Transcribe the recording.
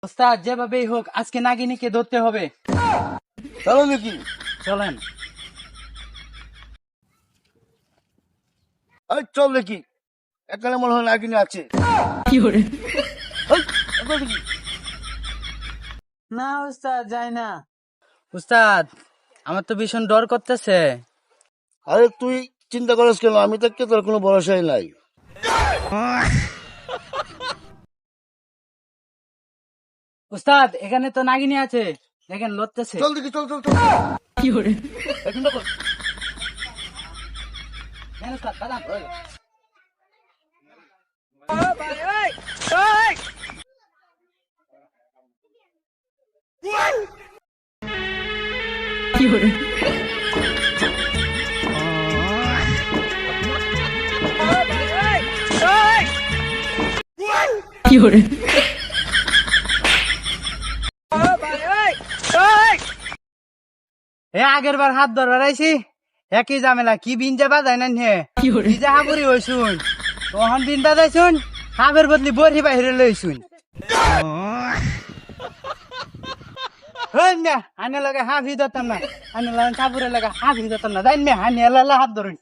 ওস্তাদ যেভাবেই হোক আজকে নাগিনীকে ধরতে হবে। চলো নাকি? চলেন। এই চল দেখি, এখানে মনে হয় নাগিনী আছে। এই, এখানে দেখি। না ওস্তাদ যাই না। ওস্তাদ আমার তো ভীষণ ডর করতেছে। আরে তুই চিন্তা করিস কেন, আমি থাকতে তোর কোনো ভরসাই নাই। ওস্তাদ এখানে তো নাগিনী আছে, দেখেন লড়তেছে। চল দেখি, চল চল চল। এখন দেখো। হ্যাঁ, ওস্তাদ, দাঁড়ান। আগের বার হাত ধরবার আইছি, একই ঝামেলা, কি বিনজা বাজাই না হে, কি যে হাবুরি হইছুন, তখন বিন বাজাইছুন, হাবের বদলি বড়ি বাহিরে লইছুন। আনে লাগে হাফি ধরতাম না, আনে লাগে কাপড়ে লাগে হাফি ধরতাম না, জান মে হানি হাত ধরুন।